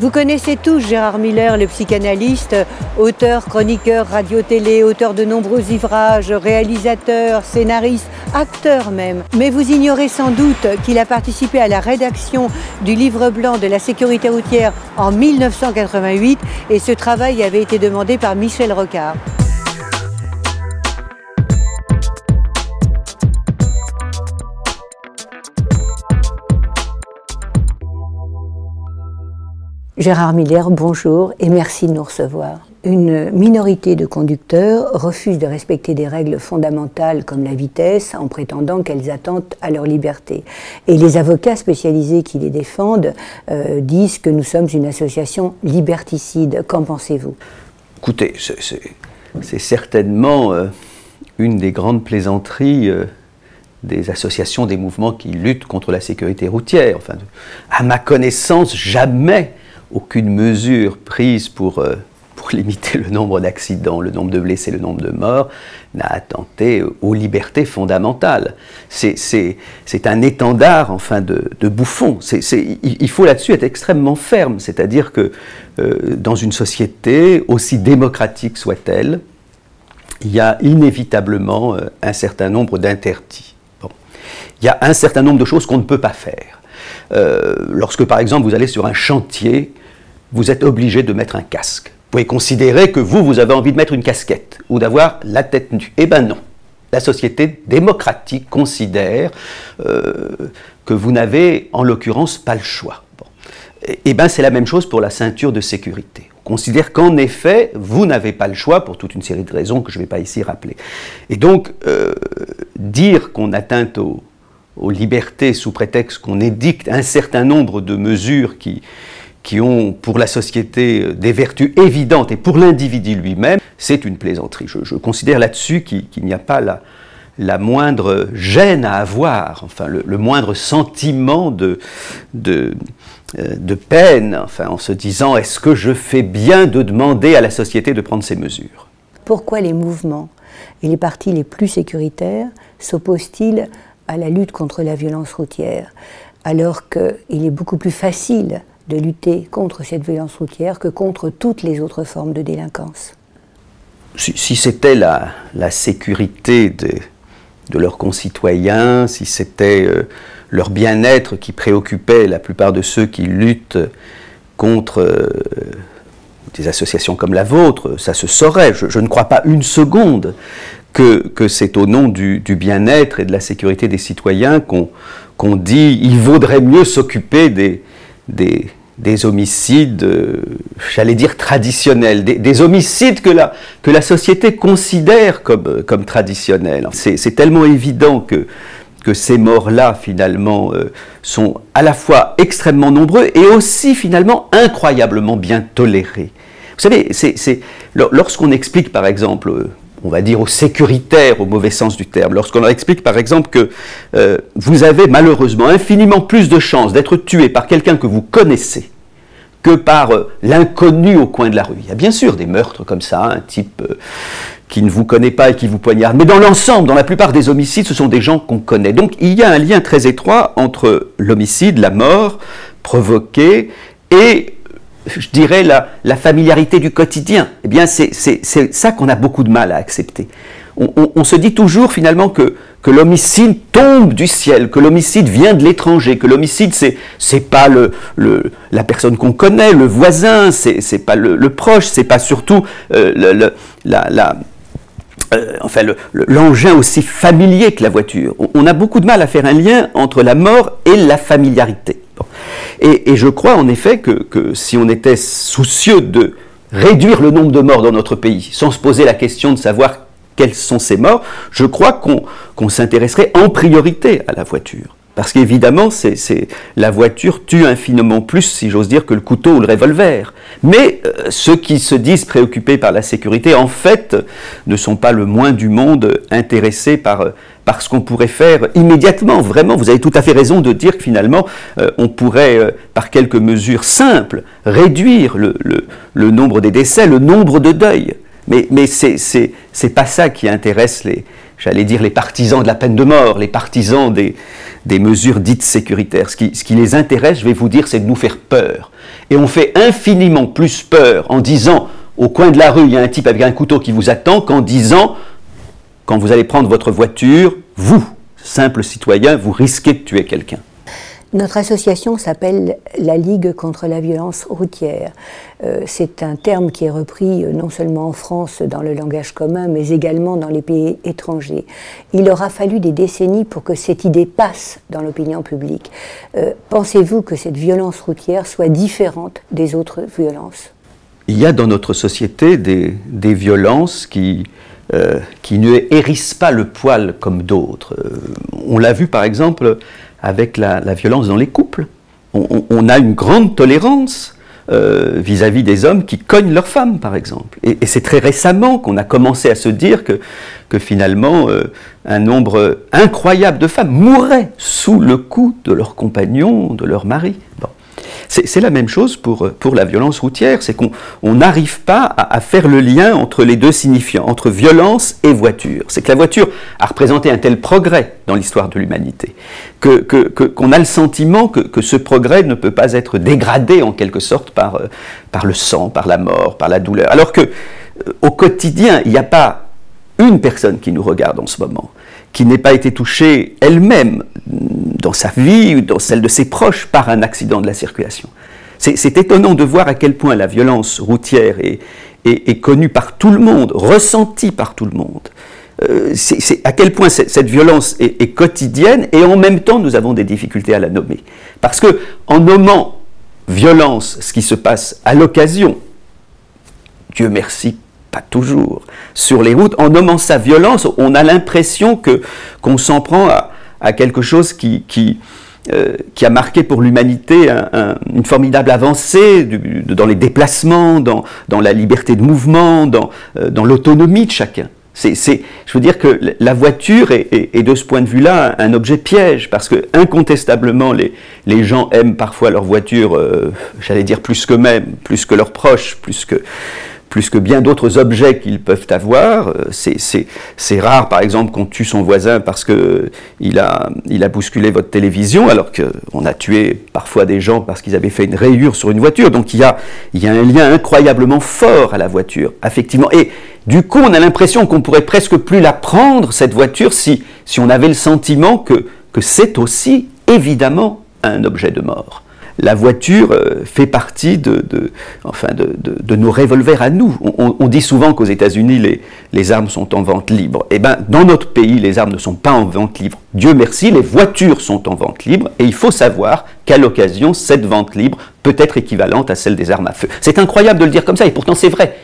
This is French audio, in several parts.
Vous connaissez tous Gérard Miller, le psychanalyste, auteur, chroniqueur, radio-télé, auteur de nombreux ouvrages, réalisateur, scénariste, acteur même. Mais vous ignorez sans doute qu'il a participé à la rédaction du livre blanc de la sécurité routière en 1988 et ce travail avait été demandé par Michel Rocard. Gérard Miller, bonjour et merci de nous recevoir. Une minorité de conducteurs refuse de respecter des règles fondamentales comme la vitesse en prétendant qu'elles attentent à leur liberté. Et les avocats spécialisés qui les défendent disent que nous sommes une association liberticide. Qu'en pensez-vous? Écoutez, c'est certainement une des grandes plaisanteries des associations, des mouvements qui luttent contre la sécurité routière. Enfin, à ma connaissance, jamais aucune mesure prise pour limiter le nombre d'accidents, le nombre de blessés, le nombre de morts, n'a attenté aux libertés fondamentales. C'est un étendard, enfin, de bouffons. Il faut là-dessus être extrêmement ferme, c'est-à-dire que dans une société, aussi démocratique soit-elle, il y a inévitablement un certain nombre d'interdits. Bon. Il y a un certain nombre de choses qu'on ne peut pas faire. Lorsque, par exemple, vous allez sur un chantier, vous êtes obligé de mettre un casque. Vous pouvez considérer que vous avez envie de mettre une casquette ou d'avoir la tête nue. Eh bien non. La société démocratique considère que vous n'avez, en l'occurrence, pas le choix. Bon. Eh bien, c'est la même chose pour la ceinture de sécurité. On considère qu'en effet, vous n'avez pas le choix pour toute une série de raisons que je ne vais pas ici rappeler. Et donc, dire qu'on atteint aux libertés sous prétexte qu'on édicte un certain nombre de mesures qui ont pour la société des vertus évidentes et pour l'individu lui-même, c'est une plaisanterie. Je considère là-dessus qu'il n'y a pas la moindre gêne à avoir, enfin le moindre sentiment de peine, enfin, en se disant « est-ce que je fais bien de demander à la société de prendre ces mesures ?» Pourquoi les mouvements et les partis les plus sécuritaires s'opposent-ils à la lutte contre la violence routière, alors qu'il est beaucoup plus facile de lutter contre cette violence routière que contre toutes les autres formes de délinquance? Si c'était la sécurité de leurs concitoyens, si c'était leur bien-être qui préoccupait la plupart de ceux qui luttent contre des associations comme la vôtre, ça se saurait. Je ne crois pas une seconde que c'est au nom du bien-être et de la sécurité des citoyens qu'on dit il vaudrait mieux s'occuper des homicides, j'allais dire traditionnels, des homicides que la société considère comme traditionnels. C'est tellement évident que ces morts-là, finalement, sont à la fois extrêmement nombreux et aussi, finalement, incroyablement bien tolérés. Vous savez, lorsqu'on explique, par exemple, on va dire aux sécuritaires, au mauvais sens du terme, lorsqu'on leur explique par exemple que vous avez malheureusement infiniment plus de chances d'être tué par quelqu'un que vous connaissez que par l'inconnu au coin de la rue. Il y a bien sûr des meurtres comme ça, un type qui ne vous connaît pas et qui vous poignarde, mais dans l'ensemble, dans la plupart des homicides, ce sont des gens qu'on connaît. Donc il y a un lien très étroit entre l'homicide, la mort provoquée et je dirais la familiarité du quotidien. Eh bien, c'est ça qu'on a beaucoup de mal à accepter. On se dit toujours finalement que l'homicide tombe du ciel, que l'homicide vient de l'étranger, que l'homicide c'est pas la personne qu'on connaît, le voisin, c'est pas le proche, c'est pas surtout l'engin aussi familier que la voiture. On a beaucoup de mal à faire un lien entre la mort et la familiarité. Bon. Et je crois en effet que si on était soucieux de réduire le nombre de morts dans notre pays, sans se poser la question de savoir quels sont ces morts, je crois qu'on s'intéresserait en priorité à la voiture. Parce qu'évidemment, la voiture tue infiniment plus, si j'ose dire, que le couteau ou le revolver. Mais ceux qui se disent préoccupés par la sécurité, en fait, ne sont pas le moins du monde intéressés par ce qu'on pourrait faire immédiatement. Vraiment, vous avez tout à fait raison de dire que finalement, on pourrait, par quelques mesures simples, réduire le nombre des décès, le nombre de deuils. Mais c'est pas ça qui intéresse j'allais dire, les partisans de la peine de mort, les partisans des mesures dites sécuritaires. Ce qui les intéresse, je vais vous dire, c'est de nous faire peur. Et on fait infiniment plus peur en disant au coin de la rue, il y a un type avec un couteau qui vous attend, qu'en disant, quand vous allez prendre votre voiture, vous, simple citoyen, vous risquez de tuer quelqu'un. Notre association s'appelle la Ligue contre la violence routière. C'est un terme qui est repris non seulement en France dans le langage commun, mais également dans les pays étrangers. Il aura fallu des décennies pour que cette idée passe dans l'opinion publique. Pensez-vous que cette violence routière soit différente des autres violences? Il y a dans notre société des violences qui ne hérissent pas le poil comme d'autres. On l'a vu par exemple avec la violence dans les couples. On a une grande tolérance vis-à-vis des hommes qui cognent leurs femmes, par exemple. Et c'est très récemment qu'on a commencé à se dire que finalement, un nombre incroyable de femmes mourraient sous le coup de leurs compagnons, de leurs maris. Bon. C'est la même chose pour la violence routière, c'est qu'on n'arrive pas à faire le lien entre les deux signifiants, entre violence et voiture. C'est que la voiture a représenté un tel progrès dans l'histoire de l'humanité, qu'on a le sentiment que ce progrès ne peut pas être dégradé en quelque sorte par le sang, par la mort, par la douleur. Alors qu'au quotidien, il n'y a pas une personne qui nous regarde en ce moment, qui n'ait pas été touchée elle-même dans sa vie ou dans celle de ses proches par un accident de la circulation. C'est étonnant de voir à quel point la violence routière est connue par tout le monde, ressentie par tout le monde. À quel point cette violence est quotidienne et en même temps nous avons des difficultés à la nommer. Parce que en nommant violence ce qui se passe à l'occasion, Dieu merci, pas toujours, sur les routes, en nommant ça violence, on a l'impression qu'on s'en prend à quelque chose qui a marqué pour l'humanité une formidable avancée dans les déplacements, dans la liberté de mouvement, dans l'autonomie de chacun. Je veux dire que la voiture est de ce point de vue-là un objet piège, parce que incontestablement les gens aiment parfois leur voiture, j'allais dire plus qu'eux-mêmes, plus que leurs proches, plus que bien d'autres objets qu'ils peuvent avoir. C'est rare, par exemple, qu'on tue son voisin parce qu'il a bousculé votre télévision, alors qu'on a tué parfois des gens parce qu'ils avaient fait une rayure sur une voiture. Donc il y a un lien incroyablement fort à la voiture, effectivement. Et du coup, on a l'impression qu'on pourrait presque plus la prendre, cette voiture, si on avait le sentiment que c'est aussi, évidemment, un objet de mort. La voiture fait partie de nos revolvers à nous. On dit souvent qu'aux États-Unis, les armes sont en vente libre. Eh bien, dans notre pays, les armes ne sont pas en vente libre. Dieu merci, les voitures sont en vente libre. Et il faut savoir qu'à l'occasion, cette vente libre peut être équivalente à celle des armes à feu. C'est incroyable de le dire comme ça, et pourtant c'est vrai.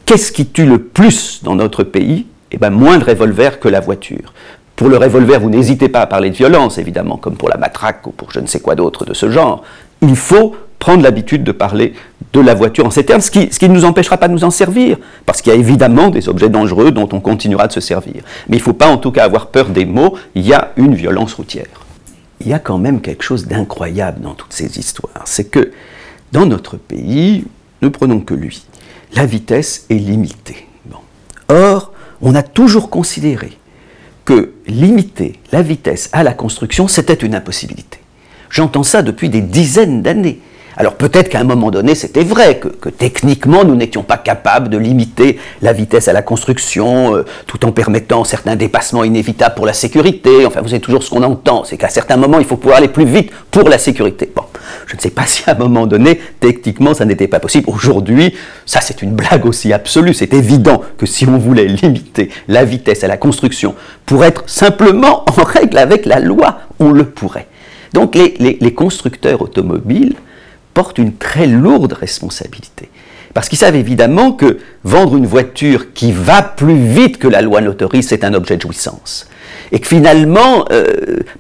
Qu'est-ce qui tue le plus dans notre pays? Eh bien, moins de revolvers que la voiture. Pour le revolver, vous n'hésitez pas à parler de violence, évidemment, comme pour la matraque ou pour je ne sais quoi d'autre de ce genre. Il faut prendre l'habitude de parler de la voiture en ces termes, ce qui ne nous empêchera pas de nous en servir, parce qu'il y a évidemment des objets dangereux dont on continuera de se servir. Mais il ne faut pas en tout cas avoir peur des mots, il y a une violence routière. Il y a quand même quelque chose d'incroyable dans toutes ces histoires, c'est que dans notre pays, ne prenons que lui, la vitesse est limitée. Bon. Or, on a toujours considéré que limiter la vitesse à la construction, c'était une impossibilité. J'entends ça depuis des dizaines d'années. Alors peut-être qu'à un moment donné, c'était vrai, que techniquement, nous n'étions pas capables de limiter la vitesse à la construction, tout en permettant certains dépassements inévitables pour la sécurité. Enfin, vous savez toujours ce qu'on entend, c'est qu'à certains moments, il faut pouvoir aller plus vite pour la sécurité. Bon, je ne sais pas si à un moment donné, techniquement, ça n'était pas possible. Aujourd'hui, ça c'est une blague aussi absolue. C'est évident que si on voulait limiter la vitesse à la construction pour être simplement en règle avec la loi, on le pourrait. Donc les constructeurs automobiles portent une très lourde responsabilité. Parce qu'ils savent évidemment que vendre une voiture qui va plus vite que la loi n'autorise, c'est un objet de jouissance. Et que finalement,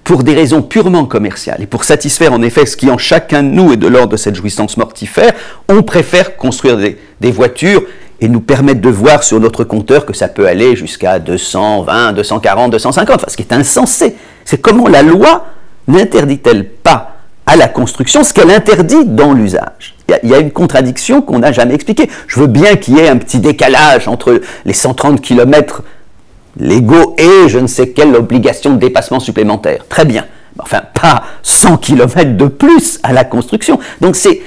pour des raisons purement commerciales, et pour satisfaire en effet ce qui en chacun de nous est de l'ordre de cette jouissance mortifère, on préfère construire des voitures et nous permettre de voir sur notre compteur que ça peut aller jusqu'à 220, 240, 250, enfin, ce qui est insensé. C'est comment la loi n'interdit-elle pas à la construction ce qu'elle interdit dans l'usage? Il y a une contradiction qu'on n'a jamais expliquée. Je veux bien qu'il y ait un petit décalage entre les 130 km légaux et je ne sais quelle obligation de dépassement supplémentaire. Très bien. enfin pas 100 km de plus à la construction. Donc c'est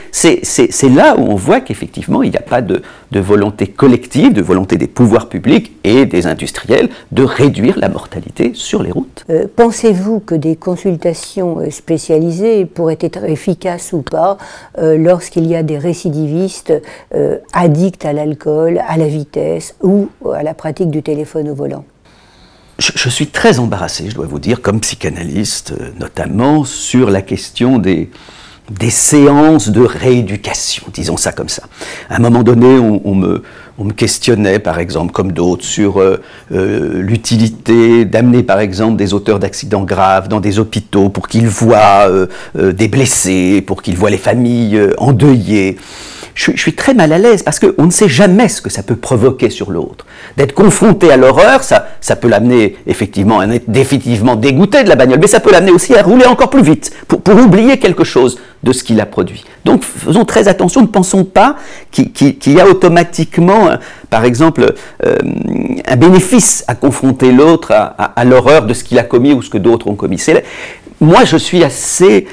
là où on voit qu'effectivement il n'y a pas de volonté collective, de volonté des pouvoirs publics et des industriels de réduire la mortalité sur les routes. Pensez-vous que des consultations spécialisées pourraient être efficaces ou pas lorsqu'il y a des récidivistes addicts à l'alcool, à la vitesse ou à la pratique du téléphone au volant? Je suis très embarrassé, je dois vous dire, comme psychanalyste, notamment sur la question des séances de rééducation, disons ça comme ça. À un moment donné, on me questionnait, par exemple, comme d'autres, sur l'utilité d'amener, par exemple, des auteurs d'accidents graves dans des hôpitaux pour qu'ils voient des blessés, pour qu'ils voient les familles endeuillées. Je suis très mal à l'aise parce qu'on ne sait jamais ce que ça peut provoquer sur l'autre. D'être confronté à l'horreur, ça peut l'amener effectivement à être définitivement dégoûté de la bagnole, mais ça peut l'amener aussi à rouler encore plus vite pour oublier quelque chose de ce qu'il a produit. Donc faisons très attention, ne pensons pas qu'il y a automatiquement, par exemple, un bénéfice à confronter l'autre à l'horreur de ce qu'il a commis ou ce que d'autres ont commis. Moi, je suis assez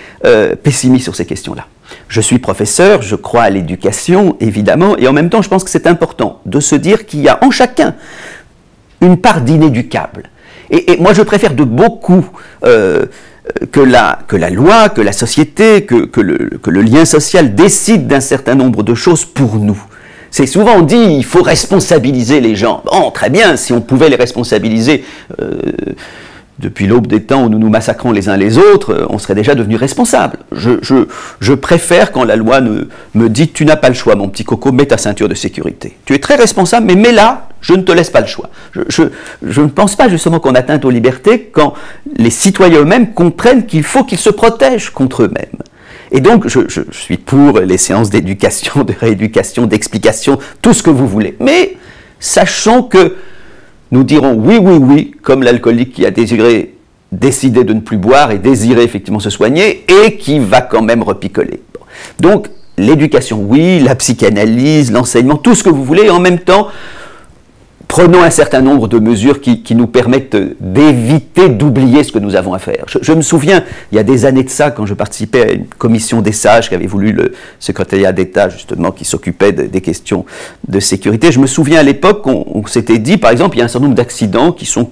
pessimiste sur ces questions-là. Je suis professeur, je crois à l'éducation, évidemment, et en même temps, je pense que c'est important de se dire qu'il y a en chacun une part d'inéducable. Et moi, je préfère de beaucoup que la loi, que la société, que le lien social décide d'un certain nombre de choses pour nous. C'est souvent on dit il faut responsabiliser les gens. Bon, très bien, si on pouvait les responsabiliser depuis l'aube des temps où nous nous massacrons les uns les autres, on serait déjà devenus responsables. Je préfère quand la loi me dit tu n'as pas le choix, mon petit coco, mets ta ceinture de sécurité. Tu es très responsable, mais mets-la, je ne te laisse pas le choix. Je ne pense pas justement qu'on atteinte aux libertés quand les citoyens eux-mêmes comprennent qu'il faut qu'ils se protègent contre eux-mêmes. Et donc, je suis pour les séances d'éducation, de rééducation, d'explication, tout ce que vous voulez. Mais sachons que nous dirons oui, oui, oui, comme l'alcoolique qui a décidé de ne plus boire et désiré effectivement se soigner et qui va quand même repicoler. Bon. Donc, l'éducation, oui, la psychanalyse, l'enseignement, tout ce que vous voulez, et en même temps, prenons un certain nombre de mesures qui nous permettent d'éviter d'oublier ce que nous avons à faire. Je me souviens, il y a des années de ça, quand je participais à une commission des sages qu'avait voulu le secrétariat d'État, justement, qui s'occupait des questions de sécurité. Je me souviens à l'époque qu'on s'était dit, par exemple, il y a un certain nombre d'accidents qui sont,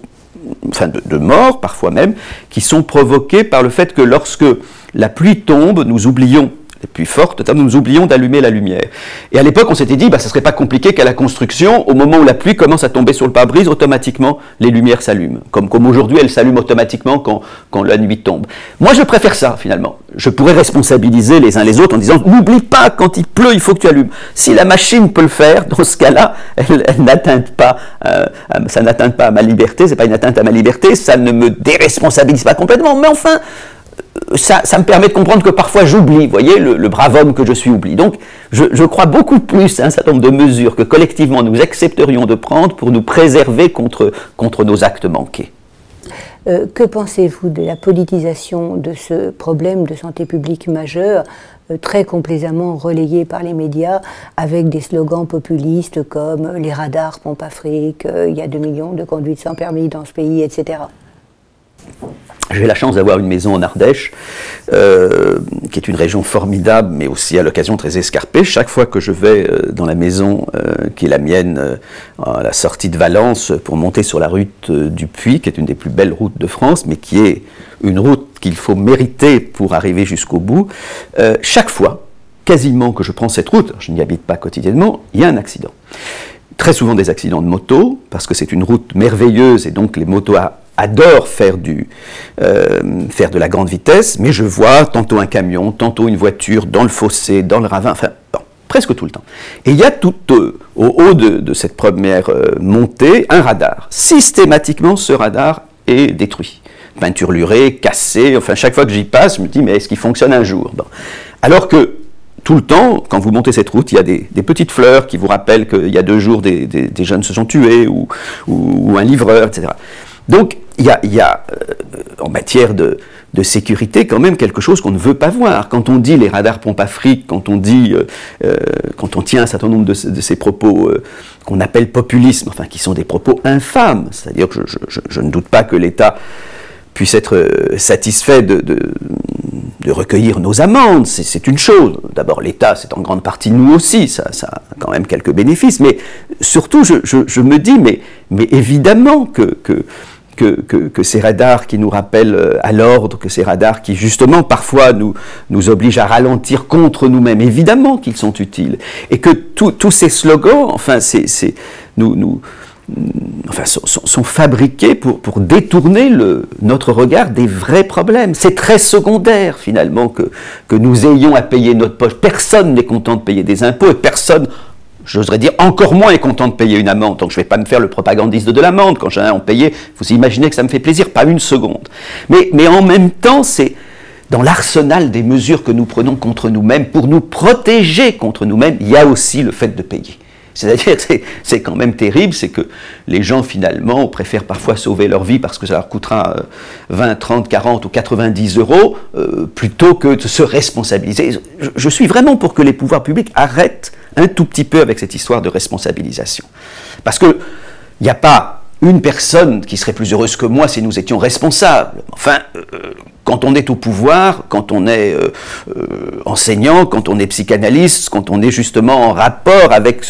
enfin de morts parfois même, qui sont provoqués par le fait que lorsque la pluie tombe, nous oublions, les pluies fortes, nous oublions d'allumer la lumière. Et à l'époque, on s'était dit, ça ne serait pas compliqué qu'à la construction, au moment où la pluie commence à tomber sur le pare-brise, automatiquement, les lumières s'allument. Comme aujourd'hui, elles s'allument automatiquement quand la nuit tombe. Moi, je préfère ça, finalement. Je pourrais responsabiliser les uns les autres en disant, n'oublie pas, quand il pleut, il faut que tu allumes. Si la machine peut le faire, dans ce cas-là, elle n'atteint pas, ça n'atteint pas à ma liberté, c'est pas une atteinte à ma liberté, ça ne me déresponsabilise pas complètement, mais enfin, ça me permet de comprendre que parfois j'oublie, vous voyez, le brave homme que je suis oublie. Donc, je crois beaucoup plus à un certain nombre de mesures que collectivement nous accepterions de prendre pour nous préserver contre nos actes manqués. Que pensez-vous de la politisation de ce problème de santé publique majeur, très complaisamment relayé par les médias, avec des slogans populistes comme « les radars pompent Afrique »,« il y a 2 millions de conduites sans permis dans ce pays », etc. J'ai la chance d'avoir une maison en Ardèche, qui est une région formidable, mais aussi à l'occasion très escarpée. Chaque fois que je vais dans la maison qui est la mienne, à la sortie de Valence, pour monter sur la route du Puy, qui est une des plus belles routes de France, mais qui est une route qu'il faut mériter pour arriver jusqu'au bout, chaque fois, quasiment que je prends cette route, je n'y habite pas quotidiennement, il y a un accident. Très souvent des accidents de moto, parce que c'est une route merveilleuse, et donc les motos adore faire de la grande vitesse, mais je vois tantôt un camion, tantôt une voiture dans le fossé, dans le ravin, enfin, bon, presque tout le temps. Et il y a tout au haut de cette première montée, un radar. Systématiquement, ce radar est détruit. Peinturluré, cassé, enfin, chaque fois que j'y passe, je me dis, mais est-ce qu'il fonctionne un jour? Bon. Alors que, tout le temps, quand vous montez cette route, il y a des petites fleurs qui vous rappellent qu'il y a 2 jours, des jeunes se sont tués, ou un livreur, etc. Donc, il y a en matière de sécurité quand même quelque chose qu'on ne veut pas voir. Quand on dit les radars pompent Afrique, quand on tient un certain nombre de ces propos qu'on appelle populisme, enfin qui sont des propos infâmes, c'est-à-dire que je ne doute pas que l'État puisse être satisfait de recueillir nos amendes, c'est une chose. D'abord, l'État, c'est en grande partie nous aussi, ça a quand même quelques bénéfices, mais surtout, je me dis, mais évidemment que ces radars qui nous rappellent à l'ordre, que ces radars qui justement parfois nous obligent à ralentir contre nous-mêmes, évidemment qu'ils sont utiles, et que tous ces slogans, enfin, sont fabriqués pour détourner notre regard des vrais problèmes. C'est très secondaire finalement que nous ayons à payer notre poche. Personne n'est content de payer des impôts et personne, j'oserais dire, encore moins est content de payer une amende. Donc je ne vais pas me faire le propagandiste de l'amende. Quand j'ai un à en payer, vous imaginez que ça me fait plaisir, pas une seconde. Mais en même temps, c'est dans l'arsenal des mesures que nous prenons contre nous-mêmes, pour nous protéger contre nous-mêmes, il y a aussi le fait de payer. C'est-à-dire, c'est quand même terrible, c'est que les gens, finalement, préfèrent parfois sauver leur vie parce que ça leur coûtera 20, 30, 40 ou 90 euros, plutôt que de se responsabiliser. Je suis vraiment pour que les pouvoirs publics arrêtent un tout petit peu avec cette histoire de responsabilisation. Parce qu'il n'y a pas une personne qui serait plus heureuse que moi si nous étions responsables. Enfin, quand on est au pouvoir, quand on est enseignant, quand on est psychanalyste, quand on est justement en rapport avec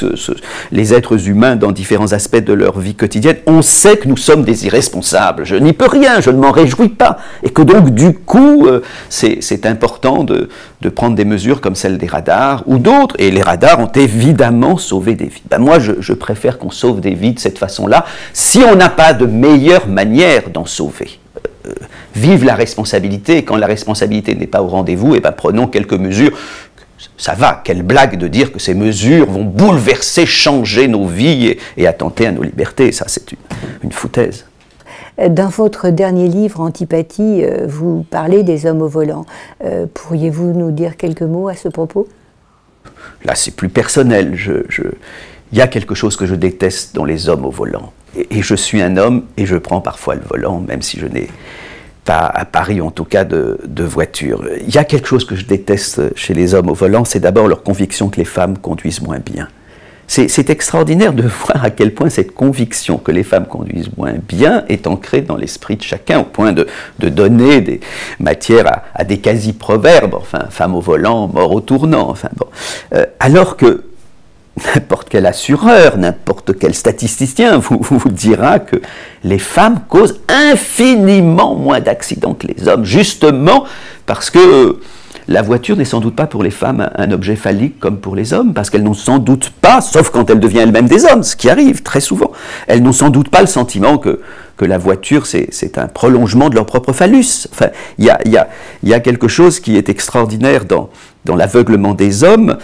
les êtres humains dans différents aspects de leur vie quotidienne, on sait que nous sommes des irresponsables. Je n'y peux rien, je ne m'en réjouis pas. Et que donc, du coup, c'est important de prendre des mesures comme celle des radars ou d'autres. Et les radars ont évidemment sauvé des vies. Ben moi, je préfère qu'on sauve des vies de cette façon-là, si on n'a pas de meilleure manière d'en sauver. Vive la responsabilité, et quand la responsabilité n'est pas au rendez-vous, eh ben prenons quelques mesures. Ça va, quelle blague de dire que ces mesures vont bouleverser, changer nos vies et attenter à nos libertés. Ça, c'est une foutaise. Dans votre dernier livre, Antipathie, vous parlez des hommes au volant. Pourriez-vous nous dire quelques mots à ce propos? Là, c'est plus personnel. Il y a quelque chose que je déteste dans les hommes au volant. Et je suis un homme et je prends parfois le volant, même si je n'ai pas, à Paris en tout cas, de voiture. Il y a quelque chose que je déteste chez les hommes au volant, c'est d'abord leur conviction que les femmes conduisent moins bien. C'est extraordinaire de voir à quel point cette conviction que les femmes conduisent moins bien est ancrée dans l'esprit de chacun, au point de donner des matières à des quasi-proverbes, enfin, femme au volant, mort au tournant, enfin bon. Alors que n'importe quel assureur, n'importe quel statisticien vous dira que les femmes causent infiniment moins d'accidents que les hommes, justement parce que la voiture n'est sans doute pas pour les femmes un objet phallique comme pour les hommes, parce qu'elles n'ont sans doute pas, sauf quand elle devient elle-même des hommes, ce qui arrive très souvent, elles n'ont sans doute pas le sentiment que la voiture c'est un prolongement de leur propre phallus. Enfin, il y a quelque chose qui est extraordinaire dans l'aveuglement des hommes,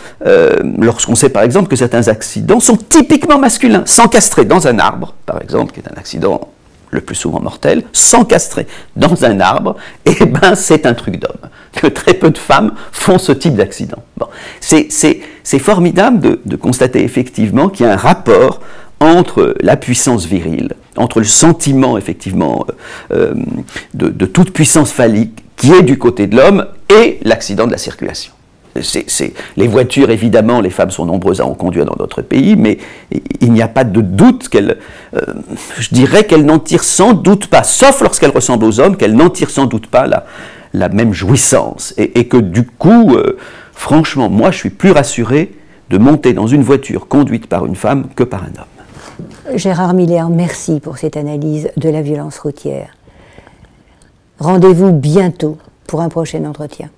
lorsqu'on sait par exemple que certains accidents sont typiquement masculins, s'encastrer dans un arbre, par exemple, qui est un accident le plus souvent mortel, s'encastrer dans un arbre, eh ben c'est un truc d'homme. Que très peu de femmes font ce type d'accident. Bon. C'est formidable de constater effectivement qu'il y a un rapport entre la puissance virile, entre le sentiment effectivement de toute puissance phallique qui est du côté de l'homme et l'accident de la circulation. Les voitures, évidemment, les femmes sont nombreuses à en conduire dans notre pays, mais il n'y a pas de doute je dirais qu'elles n'en tirent sans doute pas, sauf lorsqu'elles ressemblent aux hommes, qu'elles n'en tirent sans doute pas la même jouissance. Et que du coup, franchement, moi je suis plus rassuré de monter dans une voiture conduite par une femme que par un homme. Gérard Miller, merci pour cette analyse de la violence routière. Rendez-vous bientôt pour un prochain entretien.